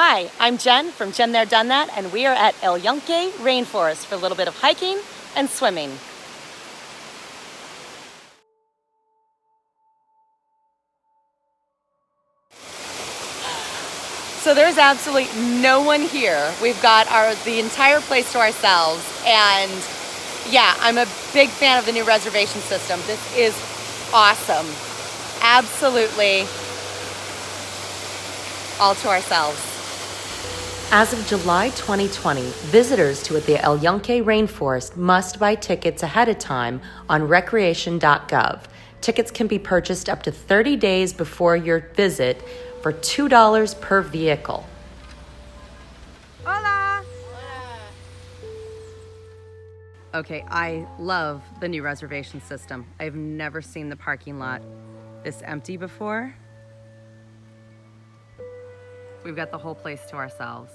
Hi, I'm Jen from JenThereDoneThat, and we are at Yunque Rainforest for a little bit of hiking and swimming. So there's absolutely no one here. We've got the entire place to ourselves, and yeah, I'm a big fan of the new reservation system. This is awesome. Absolutely all to ourselves. As of July 2020, visitors to the Yunque Rainforest must buy tickets ahead of time on recreation.gov. Tickets can be purchased up to 30 days before your visit for $2 per vehicle. Hola! Okay, I love the new reservation system. I've never seen the parking lot this empty before. We've got the whole place to ourselves.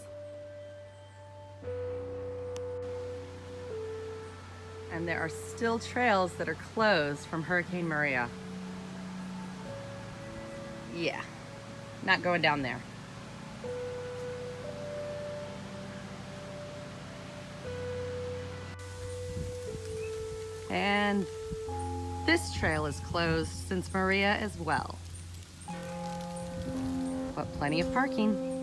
And there are still trails that are closed from Hurricane Maria. Yeah, not going down there. And this trail is closed since Maria as well. But plenty of parking.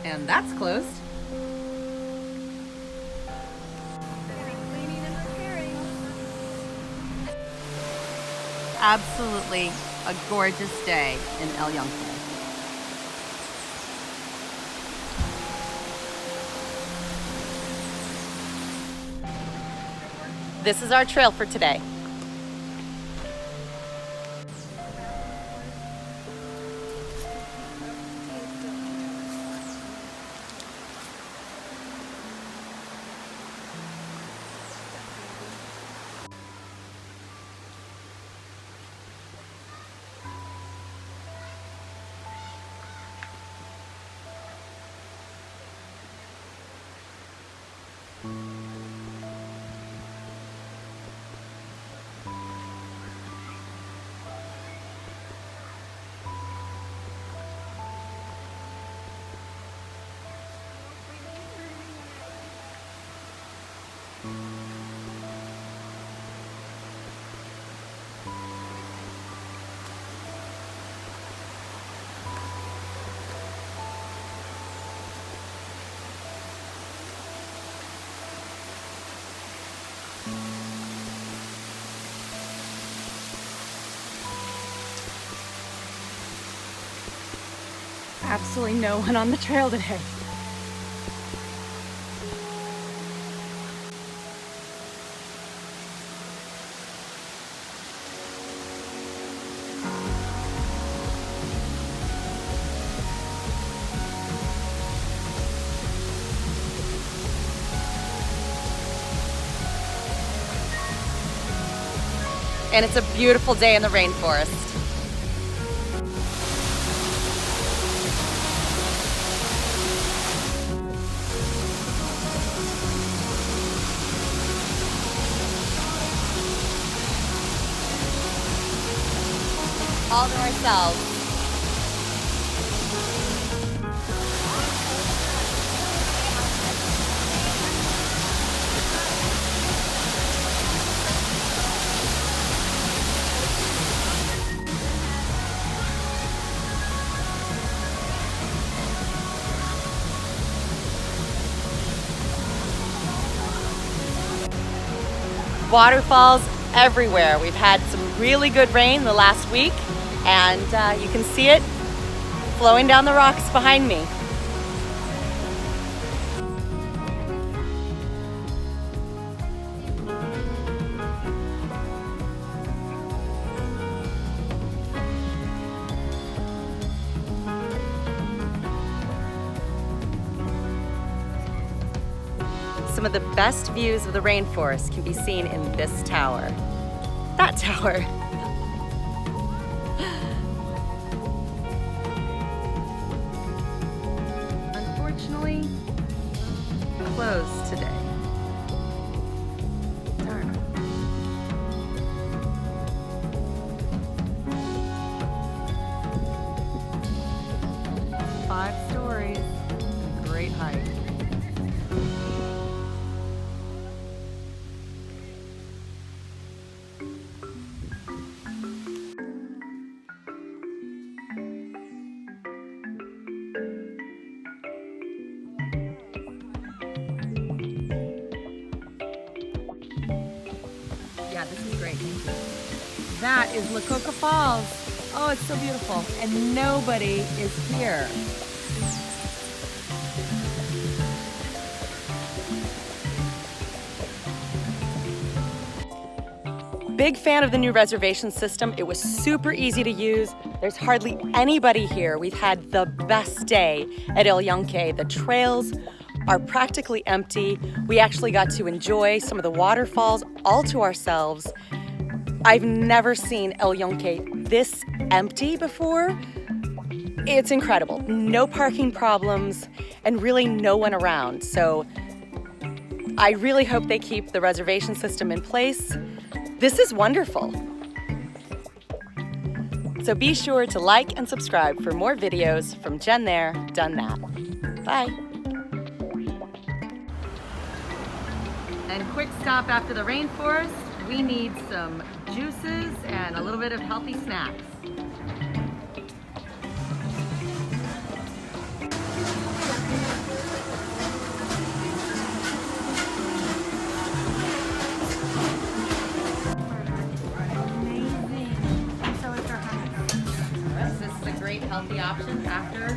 And that's closed. Absolutely a gorgeous day in Yunque. This is our trail for today. Absolutely no one on the trail today. And it's a beautiful day in the rainforest. All to ourselves. Waterfalls everywhere. We've had some really good rain the last week, and you can see it flowing down the rocks behind me. Some of the best views of the rainforest can be seen in this tower. That tower. Unfortunately, closed today. Darn. 5 stories, great height. Yeah, this is great. That is Coco Falls. Oh, it's so beautiful. And nobody is here. Big fan of the new reservation system. It was super easy to use. There's hardly anybody here. We've had the best day at El Yunque. The trails are practically empty. We actually got to enjoy some of the waterfalls all to ourselves. I've never seen El Yunque this empty before. It's incredible. No parking problems and really no one around. So I really hope they keep the reservation system in place. This is wonderful. So be sure to like and subscribe for more videos from JenThereDoneThat. Bye. And quick stop after the rainforest. We need some juices and a little bit of healthy snacks. This is a great healthy option after